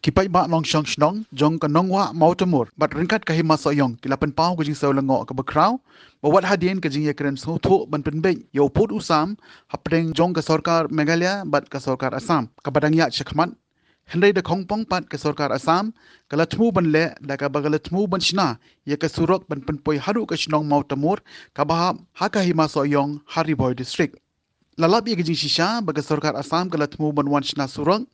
kipai ba long shong shnong jong ka nongwa mautamur bat ringkat kahima soyong kilapan pau ka jing saulango ka bakraw bawat hadien ka jing yakren so tho ban penbe yo put usam hapdeng jong ka sarkar Meghalaya bat ka sarkar Assam ka badang ya chakman hendai da khongpong pat ka sarkar Assam kala thmu ban le da ka bagala thmu ban shna ya ka surok ban penpoi haru ka shnong mautamur ka bahab ha kahima soyong Hariboy district lalap ye gijing shisha baga sarkar Assam kala thmu ban wan shna surok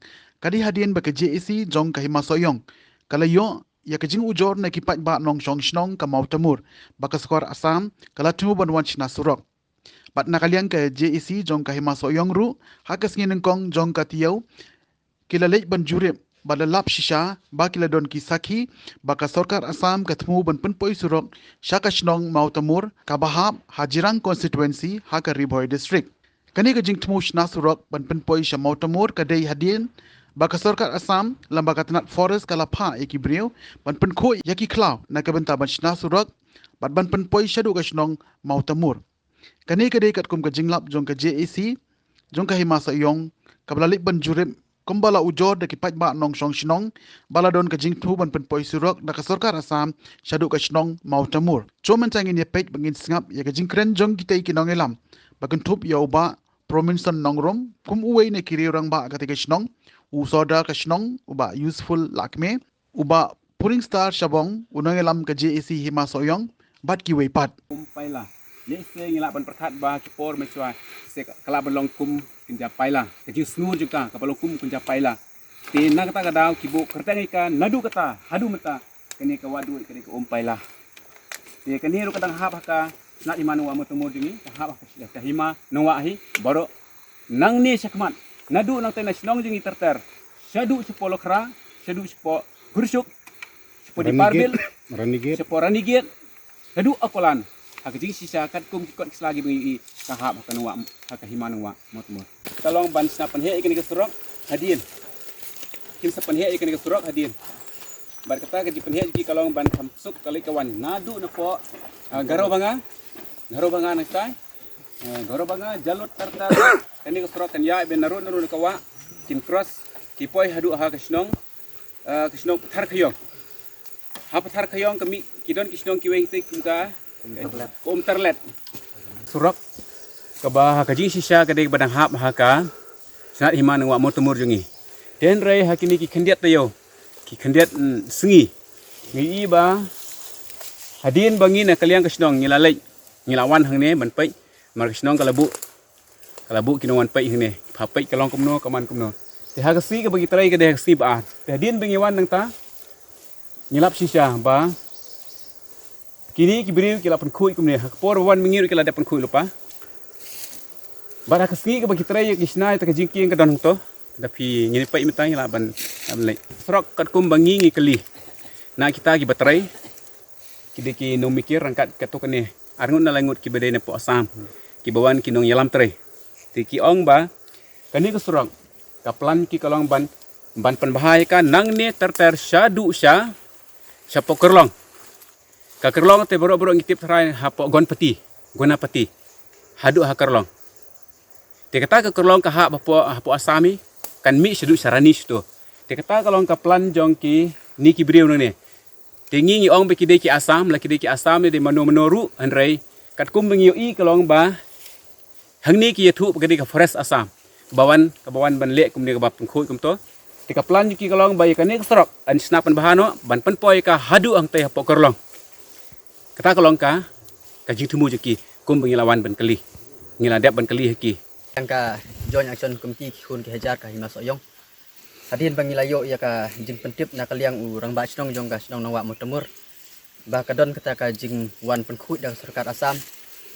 kadi hadien baka JAC jong kahima soyong kala yo ya kajing ujor na kipat ba nong shong shnong ka mautamur baka skor Assam kala tumu ban wan chna surok bat nakaliang ka JAC jong kahima soyong ru hakas ngin kong jong ka tiyaw kila lej ban jurip bala lap shisha ba kila don ki sakhi baka sarkar Assam ka tumu ban penpoi surok shaka shnong mautamur ka bahab hajirang constituency haka Riboy district kani kajing tumu shna surok ban penpoi sha mautamur kadai hadien baka sarkar Assam lambaga tanat forest kala pha eki brio ban pen kho yaki klaw na ka benta ban shna surak bat ban pen poi shadu ka shnong mautamur kane kade kat kum ka jinglap jong ka JAC jong ka himasa yong ka blalik ban jurip kumbala ujor da ki paj ba nong shong shnong baladon ka jing thu ban pen poi surak da ka sarkar Assam shadu ka shnong mautamur choman tangin ye pej bangin sngap ya ka jing kren jong kitai ki nong elam bagan thup ya uba prominson nongrom kum uwei ne kiri orang ba ka te ka shnong usoda kashnong uba useful lakme uba puring star shabong unangelam ka JAC hima soyong bat ki weipat paila le se ngila ban perkhat ba ki por mechwa se kala ban long kum kinja paila ke ji snu juga ka balong kum kinja paila te na kata ka daw kibo kertang ika nadu kata hadu mata kene ka wadu kene ka paila te kene ro kadang hab ka na imanu wa motomo dingi ka hab ka hima nawa hi baro nang ni sakman nadu nang tena snong jingi terter shadu sepolo kra shadu sepo gursuk sepo di parbil ranigit nadu akolan hak jing sisa kat kum kikot selagi bengi kahap kanwa hak himan wa motmo kalong ban snapan he ikan kesurok hadin kim sapan he ikan kesurok hadin bar kata ke jipen he ki kalong ban samsuk kali kawan nadu napo garo banga nang sai garo banga jalot terter kani kesurok kan ya ben narun kawa kin cross kipoi hadu ha kasnong thar khayong ha thar khayong kami kidon kisnong kiweng te kumka terlet surok kabah ka jing sisa ka de badang hap ha ka sanat himan wa motomur jungi den rei hakini ki khendiat tayo ki khendiat sengi ngi ba hadin bangi na kaliang kasnong ngilalai ngilawan hangne ban pai mar kasnong kalabu kinuan pai hne phapai kalong kumno kaman kumno te hagasi ka bagi trai ka de hagasi ba te din bengiwan nang ta ngilap sisa ba kini ki beriu kila pen khui kumne hakpor wan mingir kila de pen khui lupa ba hagasi ka bagi trai ki snai ta ka jingking ka don to tapi ngini pai mitai la ban amle srok kat kum bangi ngi kali na kita ki batrai ki ki no mikir rangkat ka to kene arngun na langut ki bede ne po Assam ki bawan ki nong yalam trai tiki ong ba kani kesurang kaplan ki kalong ban penbahai ka nang ne terter shadu sha shapo kerlong ka kerlong te boro-boro ngitip trai hapo gonapati hadu ha kerlong te kata ka kerlong ka hapo Assami kan mi shadu sarani sto te kata kalong kaplan jong ki ni ki briu ne te ngi ong be ki de ki Assam la ki de ki Assam de manoru anrei kat kum bengi i kalong ba hangni ki yathu pagadi ka forest Assam kabawan ban lek kumni ka bap khoi kum to tika plan ki kalong bay ka nek strok an snapan bahano ban penpoi ka hadu ang teh po kerlong kata kalong ka jing thumu jeki kum bengilawan ban kali ngiladap ban kali heki yang ka join action committee khun ki hajar ka hima soyong hadin bangilayo ya ka jing pentip na kaliang urang ba snong jong ka snong nawa motomur ba kadon kata ka jing wan penkhut dak sarkar Assam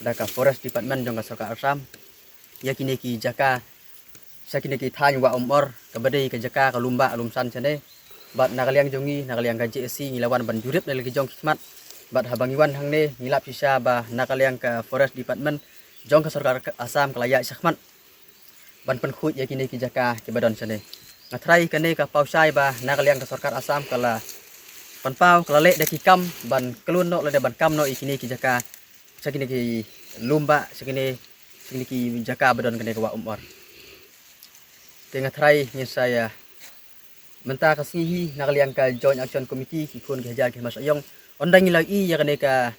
daka forest department jong ka sarkar Assam ya kini ki jaka sakini ki thany wa omor ka badai ka jaka ka lumba alumsan chane bat nakaliang jongi nakaliang ka JAC ngilawan ban jurip lagi jong kismat bat habangiwan hangne ngilap sisa ba nakaliang ka forest department jong ka sarkar Assam kalaya sakmat ban penkhut ya kini ki jaka ki badon chane ngatrai kane ka pausai ba nakaliang ka sarkar Assam kala panpau kala le daki kam ban kelun no le ban kam no ikini ki jaka sakini ki lumba sakini ki jaka badon kene wa umur tengah trai nya saya Mentah kasih nakaliang ka Joint Action Committee kikun kehajar ke Mas Oyong. Ondang ilai ya kan ka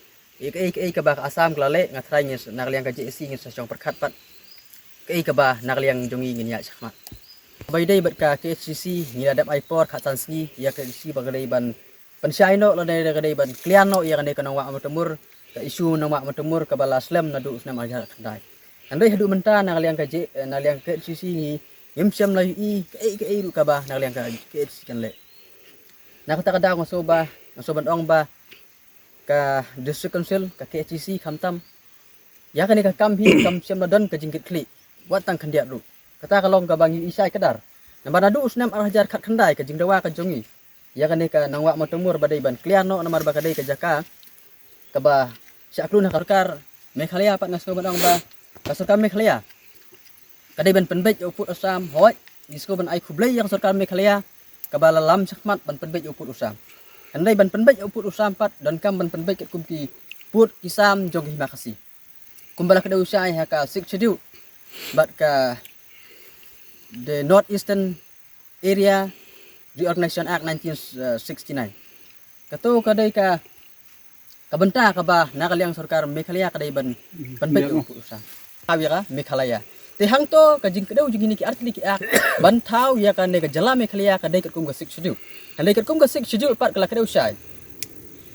ka ba asam kelale ngatrai ngis nakaliang ka JSC ngis song perkat pat. Ka ba nakaliang jongi nginya sakmat. Baidai bat ka KHCC ngiladap aipor khatan sni ya ka isi bagadai ban pensyaino la dai gadai ban kliano ya kan ka nangwa matemur ka isu nangwa matemur ka bala slam nadu usnam ajar kandai. Andai hadu mentah nakaliang ka nakaliang KHCC ni yamsyam layu ka ru ka ba nakaliang ka KHCC kan le. Nakata-kada ko soban ong ba ka district council ka KHCC kamtam ya kan ka kamhi kam syam ladan ka jingkit kli watang kandiat ru kata kalong ka bangi isai kadar nambar nadu usnam arhajar khat khandai ka jingdawa ka jongi ya kan ka nangwa matemur badai ban kliano namar ba kadai ka jaka ka ba syaklu na karkar Meghalaya pat nasko ban ong ba kasurkar Meghalaya kadai ban penbej uput asam hoi disko ban ai khublai yang sarkar Meghalaya kabala lam sakmat ban penbej uput usam andai ban penbej uput usam pat dan kam ban penbej ket kumki put kisam jong hima kasih kumbala kada usai haka 6 schedule but ka the Northeastern Area Reorganization Act 1969 kato kadai ka kabenta ka ba nakaliang sarkar Meghalaya kadai ban penbej uput usam awi ka Meghalaya tehang to ka jing kadau jing ni ki artli ki ak bantau ya kan ka jala Meghalaya kadai ket kum ka 6 schedule handai ket kum ka 6 schedule pat kala kadau usai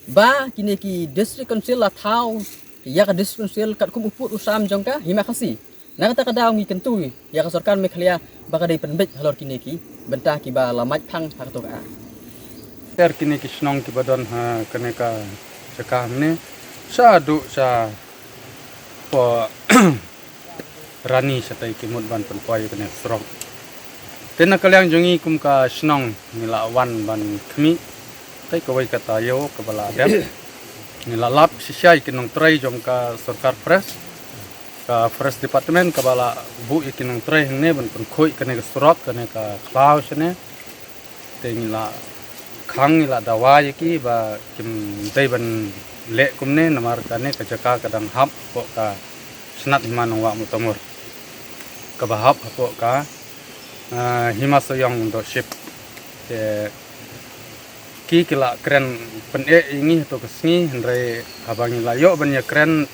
ba kini ki district council la thau ya ka district council kat kum uput usam jongka hima kasih nakata kadau ngi kentu ya ka sarkar Meghalaya ba kadai penbej halor kini ki bentah ki ba lamat phang hak to ka ter kini ki snong ki badon ha kene ka cakah ne sa du sa po rani satai ki mut ban penpoi kene strong tena kaliang jongi kum ka snong nila wan ban khmi tai ko wai kata yo ka bala adem nila lap sisiai kinong trai jong ka sarkar press ka forest department ka bala bu ikinong trai ne ban pen khoi kene ka strok kene ka klaus ne te nila khang nila dawa yaki ba kim dai ban le kumne namar kane ka jaka kadang hap ko ka snat himanong wa mutamur ka bahap ko ka himasoyong do ship te ki kila kren pen ingi to kesni ndre abangi layo ban ya kren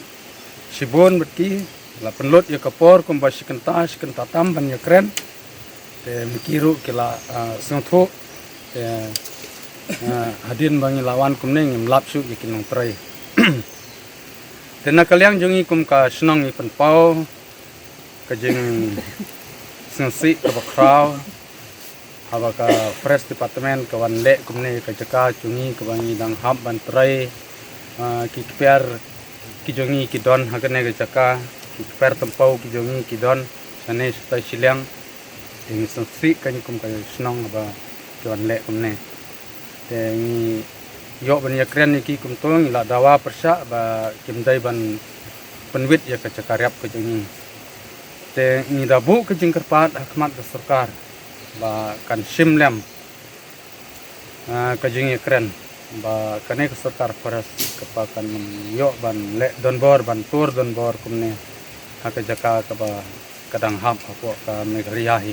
sibon betki la penlot ya kapor kum basikan tatam ban ya kren te mikiru kila sungthu te hadin bangi lawan kumne ngim lapsu ikinong trai tena kaliang jongi kum ka snong i pen pau kajing sensi ka bakraw haba ka forest department ka wan le kumne ka jaka chungi ka bangi dang hab ban trai ki per ki jongi ki don hagane ka jaka ki per tempau ki jongi ki don sane sta silang ding sensi kan kum ka snong haba ki wan le kumne te ni yo ban ya kren ni ki kum tong la dawa persa ba kim dai ban penwit ya ka cakaryap ka jongi te ni dabu ke jing kerpat hakmat ke sarkar ba kan simlem ka jing kren ba kane ke sarkar paras kepakan yo ban le donbor ban tur donbor kumne hak jaka ka ba kadang hap hapo ka Meghalaya hi